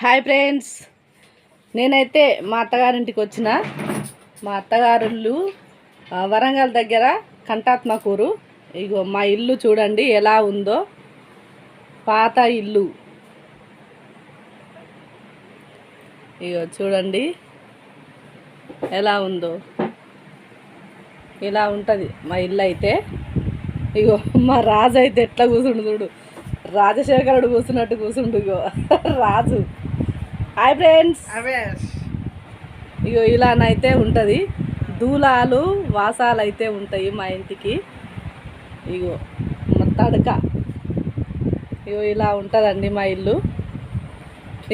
Hi friends, నేనైతే మా అత్తగారింటికి వచ్చిన. మా అత్తగారుళ్ళు వరంగల్ దగ్గర కంటాత్మకూరు. ఇగో మా ఇల్లు చూడండి ఎలా ఉందో. పాత ఇల్లు ఇగో చూడండి ఎలా ఉందో. ఇలా ఉంటుంది మా ఇల్లు అయితే. ఇగో మా రాజు అయితే ఎట్లా కూర్చుండు చూడు, రాజశేఖరుడు కూర్చున్నట్టు కూర్చుండు. ఇగో రాజు. హాయ్ ఫ్రెండ్స్, ఇగో ఇలానైతే ఉంటుంది. దూలాలు వాసాలు అయితే ఉంటాయి మా ఇంటికి. ఇగో మా తడక. ఇగో ఇలా ఉంటుందండి మా ఇల్లు.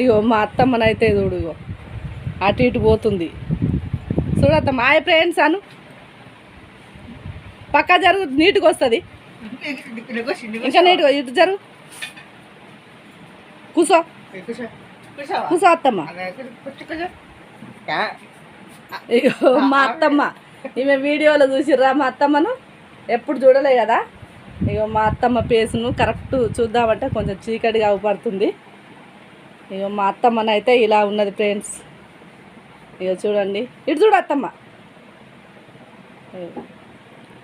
ఇగో మా అత్తమ్మనైతే చూడు, ఇగో అటు ఇటు పోతుంది చూడత్తమ్మ. హాయ్ ఫ్రెండ్స్ అను, పక్కా జరుగు, నీట్గా వస్తుంది. ఇంకా నీట్గా ఇటు జరుగు, కూసో కూసో అత్తమ్మ. ఇగో మా అత్తమ్మ, ఈమె వీడియోలో చూసిర్రా మా అత్తమ్మను? ఎప్పుడు చూడలే కదా. ఇగో మా అత్తమ్మ పేసును కరెక్ట్ చూద్దామంటే కొంచెం చీకటిగా అవుపడుతుంది. ఇగో మా అత్తమ్మనైతే ఇలా ఉన్నది ఫ్రెండ్స్. ఇగో చూడండి, ఇటు చూడు అత్తమ్మ.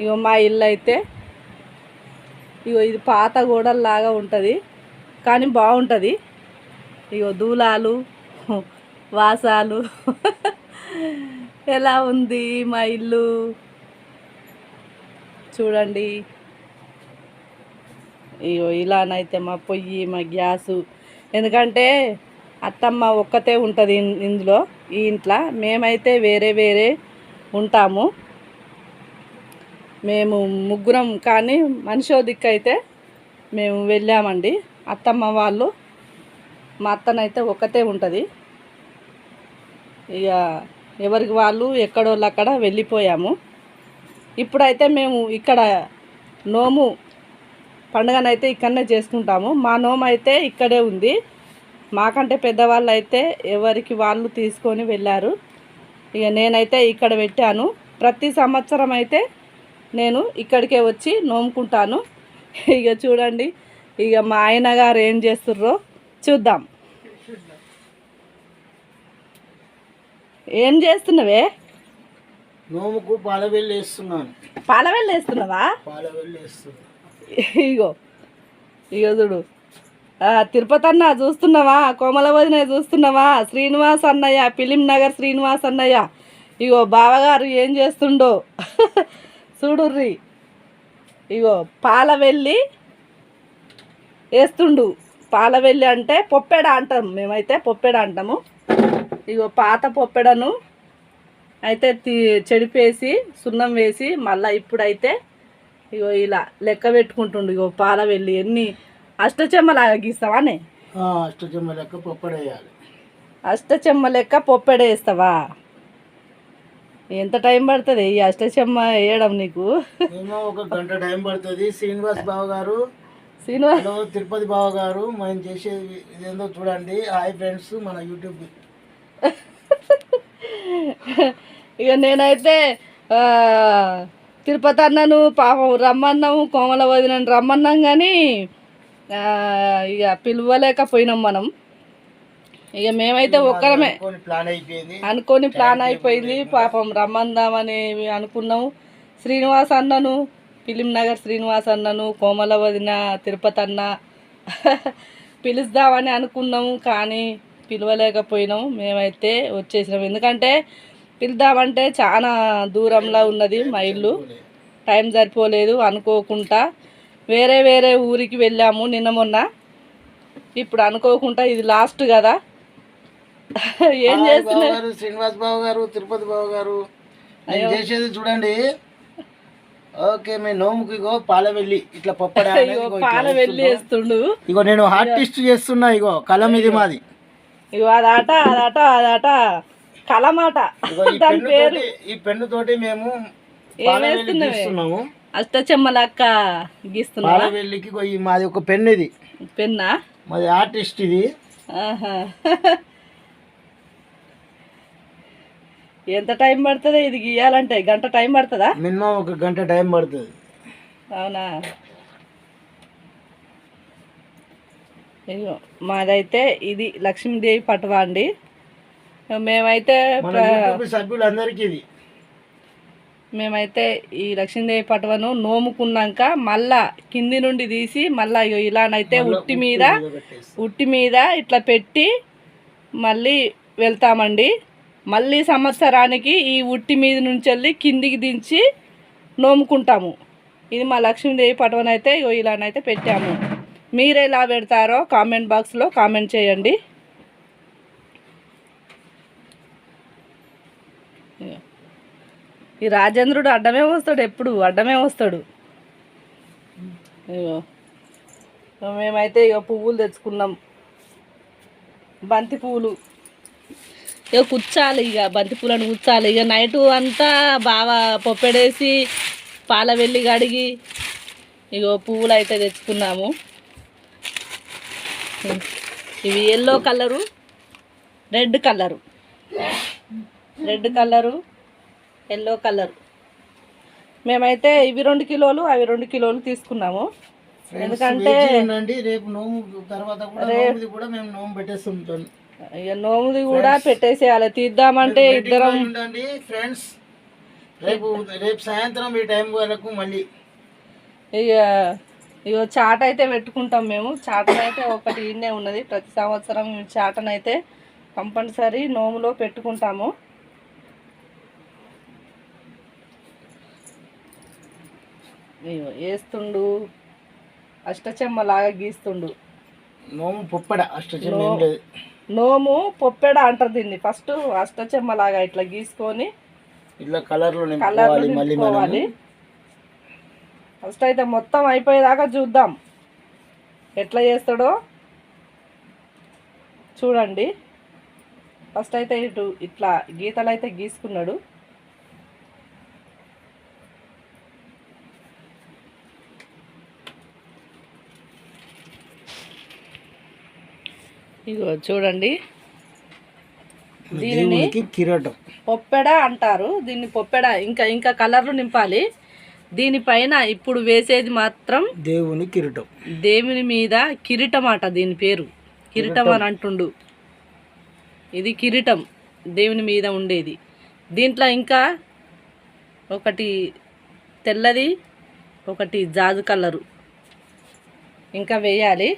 ఇగో మా ఇల్లు అయితే ఇగో ఇది పాత గోడల్లాగా ఉంటుంది కానీ బాగుంటుంది. ఇగో దూలాలు వాసాలు ఎలా ఉంది మా ఇల్లు చూడండి. ఇగో ఇలానైతే మా పొయ్యి, మా గ్యాసు. ఎందుకంటే అత్తమ్మ ఒక్కతే ఉంటుంది ఇందులో, ఈ ఇంట్లో. మేమైతే వేరే వేరే ఉంటాము. మేము ముగ్గురం కానీ మనిషో దిక్కు అయితే మేము వెళ్ళామండి. అత్తమ్మ వాళ్ళు, మా అత్తనైతే ఒక్కతే ఉంటుంది. ఇక ఎవరికి వాళ్ళు ఎక్కడోళ్ళు అక్కడ వెళ్ళిపోయాము. ఇప్పుడైతే మేము ఇక్కడ నోము పండుగనైతే ఇక్కడనే చేసుకుంటాము. మా నోము అయితే ఇక్కడే ఉంది. మాకంటే పెద్దవాళ్ళు అయితే ఎవరికి వాళ్ళు తీసుకొని వెళ్ళారు. ఇక నేనైతే ఇక్కడ పెట్టాను. ప్రతి సంవత్సరం అయితే నేను ఇక్కడికే వచ్చి నోముకుంటాను. ఇక చూడండి, ఇక మా ఆయన గారు ఏం చేస్తుర్రో చూద్దాం. ఏం చేస్తున్నావే? నోముకు పాలవెల్లి వేస్తున్నాను. పాలవెల్లి వేస్తున్నావా? పాలవెల్లి వేస్తున్నా. ఇగో ఇగో చూడు, తిరుపతి అన్న చూస్తున్నావా? కోమల వదిన చూస్తున్నావా? శ్రీనివాస్ అన్నయ్య, ఫిలిం నగర్ శ్రీనివాస్ అన్నయ్య. ఇగో బావగారు ఏం చేస్తుండో చూడుర్రి. ఇగో పాలవెల్లి వేస్తుండు. పాలవెల్లి అంటే పొప్పెడ అంటాం, మేమైతే పొప్పెడ అంటాము. ఇగో పాత పొప్పెడను అయితే చెడిపేసి సున్నం వేసి మళ్ళీ ఇప్పుడైతే ఇగో ఇలా లెక్క పెట్టుకుంటుండు. ఇగో పాలవెల్లి ఎన్ని అష్టచెమ్మలాగా గీస్తావానే? అష్టచెమ్మ లెక్క పొప్పెడేయాలి. అష్టచెమ్మ లెక్క పొప్పెడేస్తావా? ఎంత టైం పడుతుంది ఈ అష్టచెమ్మ వేయడం నీకు? ఒక గంట టైం పడుతుంది. శ్రీనివాస్ బావ గారు, తిరుపతి బావ గారు మనం చేసేది ఇదేందో చూడండి. హాయ్ ఫ్రెండ్స్, మన యూట్యూబ్. ఇక నేనైతే తిరుపతి అన్నను పాపం రమ్మన్నాము, కోమల వదినను రమ్మన్నాం కానీ ఇక పిలవలేకపోయినాం మనం. ఇక మేమైతే ఒక్కరమే అనుకొని ప్లాన్ అయిపోయింది. పాపం రమ్మందామని అనుకున్నాము. శ్రీనివాస్ అన్నను, ఫిలిం నగర్ శ్రీనివాస్ అన్నను, కోమల వదిన, తిరుపతి అన్న పిలుద్దామని అనుకున్నాము కానీ పిలవలేకపోయినాము. మేమైతే వచ్చేసినాము. ఎందుకంటే పిలుద్దామంటే చాలా దూరంలో ఉన్నది మా ఇల్లు. టైం సరిపోలేదు. అనుకోకుండా వేరే వేరే ఊరికి వెళ్ళాము నిన్న మొన్న. ఇప్పుడు అనుకోకుండా ఇది లాస్ట్ కదా. ఏం చేస్తున్నారు శ్రీనివాస్ బాబు గారు, తిరుపతి బాబు గారు? చేసేది చూడండి. ఓకే, మీ నోముకి ఇగో పాలవెల్లి ఇట్లా పాలవెల్లి వేస్తుండు. ఇగో నేను ఆర్టిస్ట్ చేస్తున్నా. ఇగో కలం ఇది మాది. ఇగో అదాట అదాట అదాట కలమాట. దాని పేరు. ఈ పెన్ను తోటి మేము ఏమేస్తున్నాము? అష్టచెమ్మ లెక్క గీస్తున్నా. పాలవెల్లికి మాది ఒక పెన్ను. ఇది పెన్నా? మాది ఆర్టిస్ట్ ఇది. ఎంత టైం పడుతుంది ఇది గీయాలంటే? గంట టైం పడుతుందా? మినిమం ఒక గంట టైం పడుతుంది. అవునా? ఇగో మాదైతే ఇది లక్ష్మీదేవి పటవా అండి. మేమైతే సభ్యులందరికీ ఇది మేమైతే ఈ లక్ష్మీదేవి పటవను నోముకున్నాక మళ్ళా కింది నుండి తీసి మళ్ళా ఇలానైతే ఉట్టి మీద ఇట్లా పెట్టి మళ్ళీ వెళ్తామండి. మళ్ళీ సంవత్సరానికి ఈ ఉట్టి మీద నుంచి వెళ్ళి కిందికి దించి నోముకుంటాము. ఇది మా లక్ష్మీదేవి పటవనైతే ఇలానైతే పెట్టాము. మీరు ఎలా పెడతారో కామెంట్ బాక్స్లో కామెంట్ చేయండి. ఈ రాజేంద్రుడు అడ్డమే వస్తాడు, ఎప్పుడు అడ్డమే వస్తాడు. ఇగో మేమైతే ఇక పువ్వులు తెచ్చుకున్నాం, బంతి పువ్వులు. ఇక కుచ్చాలి, ఇక బంతి పూలను కుచ్చాలి. ఇక నైటు అంతా బాగా పొప్పెడేసి పాల వెళ్ళి కడిగి ఇగో పువ్వులు అయితే తెచ్చుకున్నాము. ఇవి yellow colour, red colour, yellow colour. మేమైతే ఇవి 2 కిలోలు అవి 2 కిలోలు తీసుకున్నాము. ఎందుకంటే రేపు నోము తర్వాత కూడా మేము నోము పెట్టేస్తుంటాం. ఇక నోముది కూడా పెట్టేసేయాలి. తీద్దామంటే ఇద్దరం ఫ్రెండ్స్. రేపు సాయంత్రం ఈ టైం వరకు మళ్ళీ ఇక చాట అయితే పెట్టుకుంటాం మేము. చాటనైతే ఒకటి ఇన్నే ఉన్నది. ప్రతి సంవత్సరం చాటనైతే కంపల్సరీ నోములో పెట్టుకుంటాము. వేస్తుండు, అష్టచెమ్మలాగా గీస్తుండు. నోము పొప్పెడ, నోము పొప్పెడ అంటారు దీన్ని. ఫస్ట్ అష్టచెమ్మలాగా ఇట్లా గీసుకొని ఇట్లా కలర్లో నింపుకోవాలి. ఫస్ట్ అయితే మొత్తం అయిపోయేదాకా చూద్దాం ఎట్లా చేస్తాడో చూడండి. ఫస్ట్ అయితే ఇట్లా గీతలు అయితే గీసుకున్నాడు. ఇగో చూడండి, దీనిని కిరీటం పొప్పెడ అంటారు. దీన్ని పొప్పెడ. ఇంకా కలర్లు నింపాలి. దీనిపైన ఇప్పుడు వేసేది మాత్రం దేవుని కిరీటం. దేవుని మీద కిరీటం అట. దీని పేరు కిరీటం అని అంటుండు. ఇది కిరీటం దేవుని మీద ఉండేది. దీంట్లో ఇంకా ఒకటి తెల్లది, ఒకటి జాజు కలరు ఇంకా వేయాలి.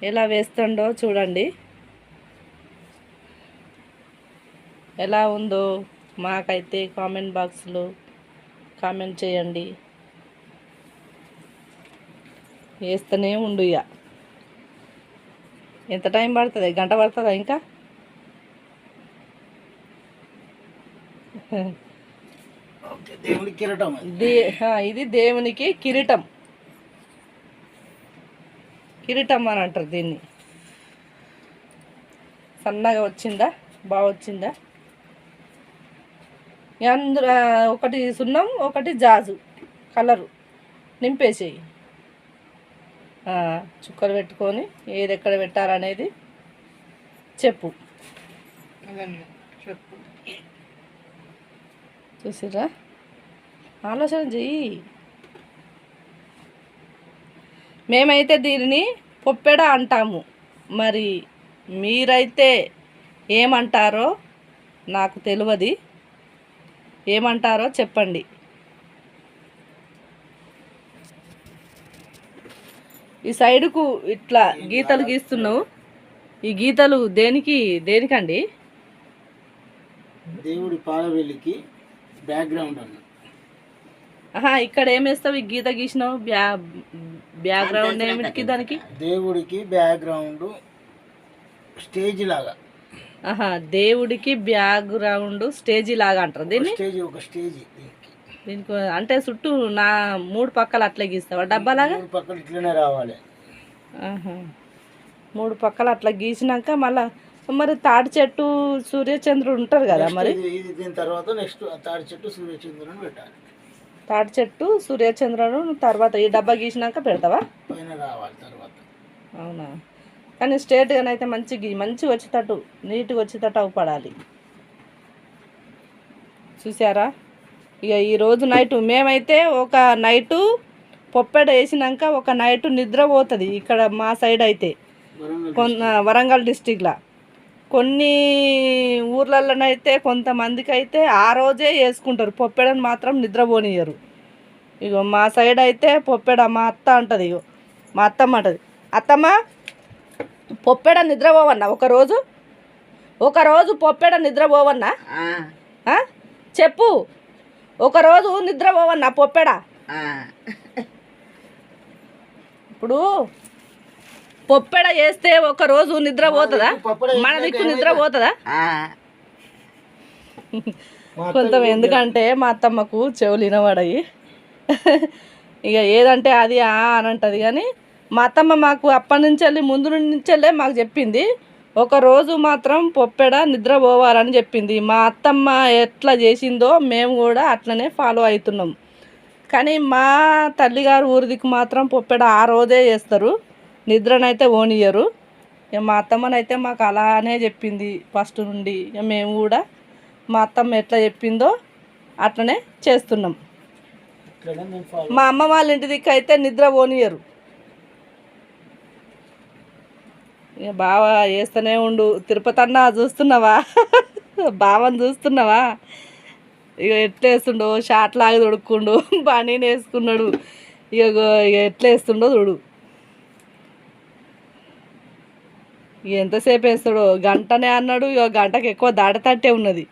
ఎలా వేస్తుండో చూడండి. ఎలా ఉందో మాకైతే కామెంట్ బాక్స్లో కామెంట్ చేయండి. వేస్తూనే ఉండు. ఇక ఎంత టైం పడుతుంది? గంట పడుతుందా ఇంకా? ఇది దేవునికి కిరీటం. కిరీటం అని అంటారు దీన్ని. సన్నగా వచ్చిందా? బాగా వచ్చిందా? అందులో ఒకటి సున్నం, ఒకటి జాజు కలరు నింపేసేయి. చుక్కలు పెట్టుకొని ఏది ఎక్కడ పెట్టాలనేది చెప్పు. చూసిరా? ఆలోచన చెయ్యి. మేమైతే దీనిని పొప్పెడ అంటాము. మరి మీరైతే ఏమంటారో నాకు తెలియదు. ఏమంటారో చెప్పండి. ఈ సైడుకు ఇట్లా గీతలు గీస్తున్నావు. ఈ గీతలు దేనికండి? దేవుడి పాలవెల్లికి బ్యాక్గ్రౌండ్ అన్న. ఇక్కడ ఏమేస్తావు? ఈ గీత గీసినావు. బ్యాక్గ్రౌండ్ ఏమిటికి? దానికి దేవుడికి బ్యాక్గ్రౌండ్ స్టేజ్ లాగా. దేవుడికి బ్యాక్గ్రౌండ్ స్టేజీ లాగా అంటారు దీన్ని. ఒక స్టేజ్ దీనికి అంటే చుట్టూ 3 పక్కలు అట్లా గీస్తావా? డబ్బాలాగా 3 పక్కలు ఇట్లనే రావాలి. 3 పక్కలు అట్లా గీసినాక మళ్ళా మరి తాటి చెట్టు సూర్యచంద్రుడు ఉంటారు కదా. మరి దీని తర్వాత నెక్స్ట్ తాటి చెట్టు సూర్యచంద్రుని పెట్టాలి. తాటి చెట్టు సూర్యచంద్రుడు తర్వాత ఈ డబ్బా గీసినాక పెడతావా? పైన రావాలి తర్వాత. అవునా? కానీ స్ట్రేట్గానైతే మంచిగా వచ్చేటట్టు నీట్గా వచ్చేటట్టు అవపడాలి. చూసారా? ఇక ఈరోజు నైటు మేమైతే ఒక నైటు పొప్పెడ వేసినాక ఒక నైట్ నిద్ర పోతుంది. ఇక్కడ మా సైడ్ అయితే వరంగల్ డిస్టిక్లో కొన్ని ఊర్లలోనైతే కొంతమందికి అయితే ఆ రోజే వేసుకుంటారు. పొప్పెడని మాత్రం నిద్రపోనియరు. ఇగో మా సైడ్ అయితే పొప్పెడ మా అత్త అంటది. ఇగో మా అత్తమ్మ అంటది, అత్తమ్మ పొప్పెడ నిద్రపోవన్నా ఒకరోజు పొప్పెడ నిద్రపోవన్నా చెప్పు, ఒకరోజు నిద్రపోవన్నా పొప్పెడ. ఇప్పుడు పొప్పెడ వేస్తే ఒకరోజు నిద్రపోతుందా? మన దిక్కు నిద్రపోతుందా? కొంత ఎందుకంటే మా అత్తమ్మకు చెవులు వినబడాయి. ఇక ఏదంటే అది అని అంటది. కానీ మా అత్తమ్మ మాకు అప్పటి నుంచి ముందు నుంచెల్లే మాకు చెప్పింది, ఒకరోజు మాత్రం పొప్పెడ నిద్రపోవాలని చెప్పింది. మా అత్తమ్మ ఎట్లా చేసిందో మేము కూడా అట్లనే ఫాలో అవుతున్నాం. కానీ మా తల్లిగారు ఊరిదికి మాత్రం పొప్పెడ ఆ రోజే చేస్తారు, నిద్రనైతే ఓనియరు. ఇక మా అత్తమ్మనైతే మాకు అలానే చెప్పింది ఫస్ట్ నుండి. ఇక మేము కూడా మా అత్తమ్మ ఎట్లా చెప్పిందో అట్లనే చేస్తున్నాం. మా అమ్మ వాళ్ళ ఇంటి దిక్కు అయితే నిద్ర ఓనియరు. ఇక బావ వేస్తూనే ఉండు. తిరుపతి అన్న చూస్తున్నావా? బావని చూస్తున్నావా? ఇక ఎట్లా వేస్తుండో, షార్ట్ లాగా తొడుక్కుండు, బనీని వేసుకున్నాడు. ఇక ఎట్లా వేస్తుండో చూడు. ఎంతసేపు వేస్తాడో, గంటనే అన్నాడు. ఇక గంటకు ఎక్కువ దాటతట్టే ఉన్నది.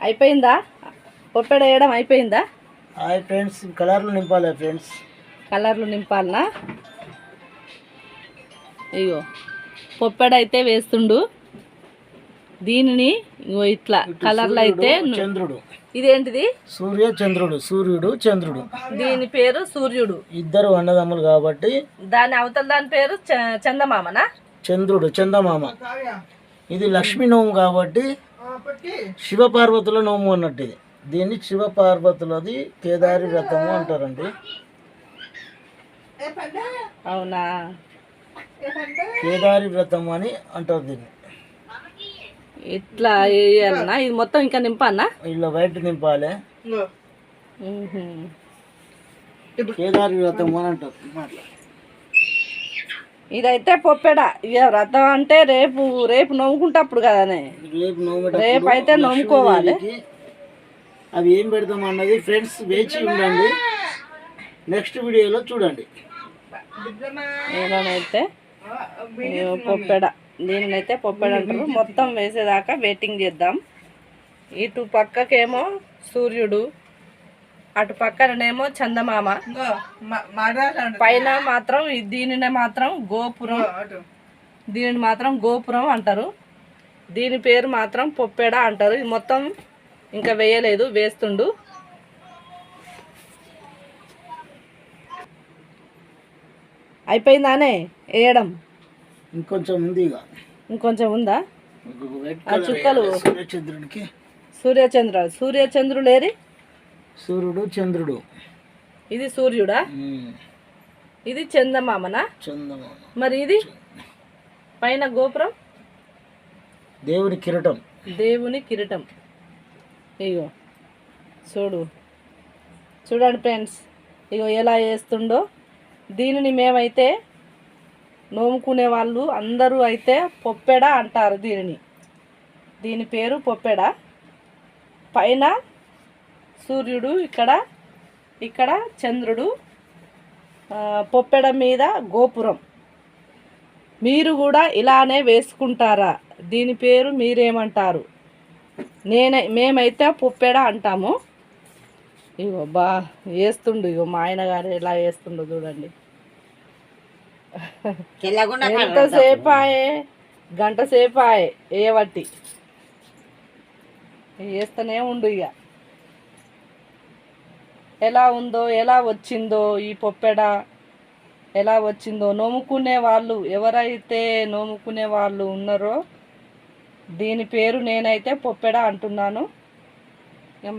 అయిపోయిందా పొప్పెడ వేయడం? అయిపోయిందా? ఫ్రెండ్స్ కలర్లు నింపాలి ఫ్రెండ్స్, కలర్లు నింపాలనా? ఇగో పొప్పెడ అయితే వేస్తుండు. దీనిని ఇగో ఇట్లా కలర్లు అయితే చంద్రుడు, ఇదేంటిది? సూర్యుడు చంద్రుడు. దీని పేరు సూర్యుడు. ఇద్దరు అన్నదమ్ములు కాబట్టి దాని అవతల దాని పేరు చందమామనా? చందమామ. ఇది లక్ష్మీ నోము కాబట్టి శివపార్వతుల నోము అన్నట్టు. ఇది దీన్ని శివపార్వతులది కేదారి వ్రతము అంటారండి. అవునా? కేదారి వ్రతం అని అంటారు దీన్ని. ఇట్లా వేయాలనా? ఇది మొత్తం ఇంకా నింపానా? ఇలా వైట్ నింపాలి. కేదారి వ్రతం అని అంటారు. ఇదైతే పొప్పెడ. ఇక వ్రతం అంటే రేపు నవ్వుకుంటప్పుడు కదనే, రేపు అయితే నవ్వుకోవాలి. అవి ఏం పెడతాం అన్నది ఫ్రెండ్స్ వేచి ఉండండి, నెక్స్ట్ వీడియోలో చూడండి. ఏదైతే పొప్పెడ, దీనినైతే పొప్పెడ అంటారు. మొత్తం వేసేదాకా వెయిటింగ్ చేద్దాం. ఇటు పక్కకేమో సూర్యుడు, అటు పక్కనేమో చందమామ, పైన మాత్రం దీనినే మాత్రం గోపురం, దీనిని మాత్రం గోపురం అంటారు. దీని పేరు మాత్రం పొప్పెడ అంటారు. ఇది మొత్తం ఇంకా వేయలేదు, వేస్తుండు. అయిపోయిందానే వేయడం? ఇంకొంచెం ఉంది. ఇంకొంచెం ఉందా? ఆ చుక్కలు సూర్యచంద్రుడు ఏరి? సూర్యుడు చంద్రుడు. ఇది సూర్యుడా? ఇది చందమామనా? మరి ఇది పైన గోపురం దేవుని కిరీటం. ఇగో చూడండి ఫ్రెండ్స్, ఇగో ఎలా వేస్తుండో. దీనిని మేమైతే నోముకునే వాళ్ళు అందరూ అయితే పొప్పెడ అంటారు. దీని పేరు పొప్పెడ. పైన సూర్యుడు, ఇక్కడ చంద్రుడు, పొప్పెడ మీద గోపురం. మీరు కూడా ఇలానే వేసుకుంటారా? దీని పేరు మీరేమంటారు? మేమైతే పొప్పెడ అంటాము. ఇగో వేస్తుండు. ఇగో మా ఆయన గారు ఎలా వేస్తుండో చూడండి. గంట సేపు వేయబట్టి వేస్తూనే ఉండు. ఇక ఎలా ఉందో, ఎలా వచ్చిందో ఈ పొప్పెడ, ఎలా వచ్చిందో నోముకునే వాళ్ళు ఎవరైతే నోముకునే వాళ్ళు ఉన్నారో దీని పేరు నేనైతే పొప్పెడ అంటున్నాను.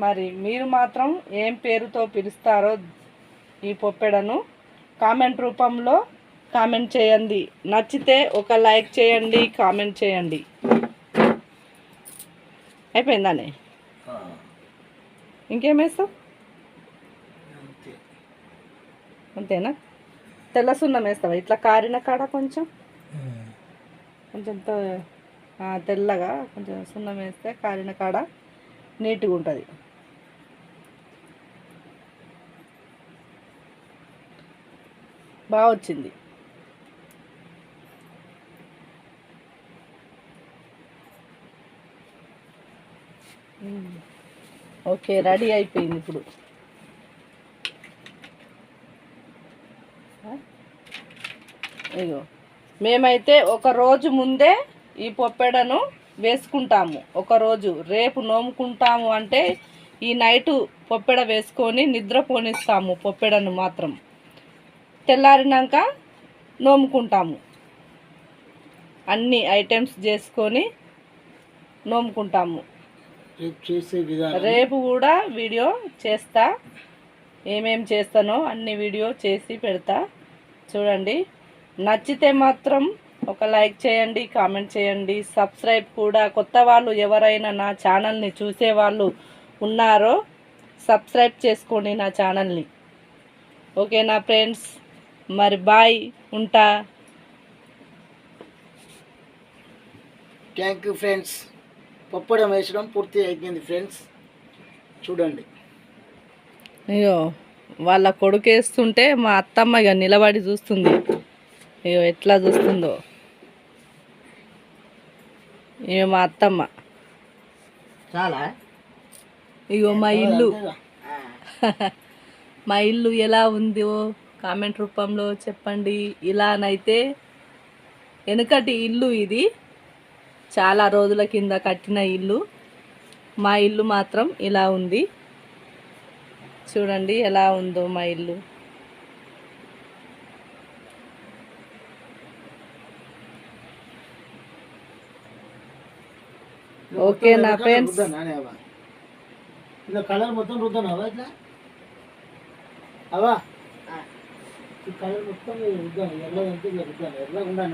మరి మీరు మాత్రం ఏం పేరుతో పిలుస్తారో ఈ పొప్పెడను కామెంట్ రూపంలో కామెంట్ చేయండి. నచ్చితే ఒక లైక్ చేయండి, కామెంట్ చేయండి. అయిపోయిందానే? ఇంకేం వేస్తావు? అంతే. అంతేనా? తెల్ల సున్నం వేస్తావా ఇట్లా కారిన కాడ కొంచెం కొంచెం తెల్లగా కొంచెం సున్నం వేస్తే కారిన కాడ నీట్గా ఉంటుంది. బాగా వచ్చింది. ఓకే, రెడీ అయిపోయింది ఇప్పుడు. ఇగో మేమైతే ఒక రోజు ముందే ఈ పొప్పెడను వేసుకుంటాము. ఒకరోజు రేపు నోముకుంటాము అంటే ఈ నైటు పొప్పెడ వేసుకొని నిద్రపోనిస్తాము. పొప్పెడను మాత్రం తెల్లారినాక నోముకుంటాము. అన్ని ఐటమ్స్ చేసుకొని నోముకుంటాము. రేపు కూడా వీడియో చేస్తా, ఏమేం చేస్తానో అన్ని వీడియో చేసి పెడతా. చూడండి, నచ్చితే మాత్రం ఒక లైక్ చేయండి, కామెంట్ చేయండి, సబ్స్క్రైబ్ కూడా. కొత్త వాళ్ళు ఎవరైనా నా ఛానల్ని చూసేవాళ్ళు ఉన్నారో సబ్స్క్రైబ్ చేసుకోండి నా ఛానల్ని. ఓకేనా ఫ్రెండ్స్? మరి బాయ్, ఉంటా. Thank you friends. పప్పడం వేసడం పూర్తి అయిపోయింది ఫ్రెండ్స్. చూడండి, అయ్యో వాళ్ళ కొడుకు వేస్తుంటే మా అత్తమ్మ ఇక నిలబడి చూస్తుంది. అయ్యో ఎట్లా చూస్తుందో. ఇక మా అత్తమ్మ. చాలా ఇగో మా ఇల్లు మా ఇల్లు ఎలా ఉందో కామెంట్ రూపంలో చెప్పండి. ఇలానైతే వెనుకటి ఇల్లు ఇది, చాలా రోజుల కింద కట్టిన ఇల్లు. మా ఇల్లు మాత్రం ఇలా ఉంది. చూడండి ఎలా ఉందో మా ఇల్లు. ఓకే నా ఫ్రెండ్స్. ఇలా కలర్ మొత్తం రుద్దనావా ఇట్లా? అవా ఈ కలర్ మొత్తం రుద్దాను. ఎర్రదంటే రుద్దాను. ఎర్రగా ఉండాలి.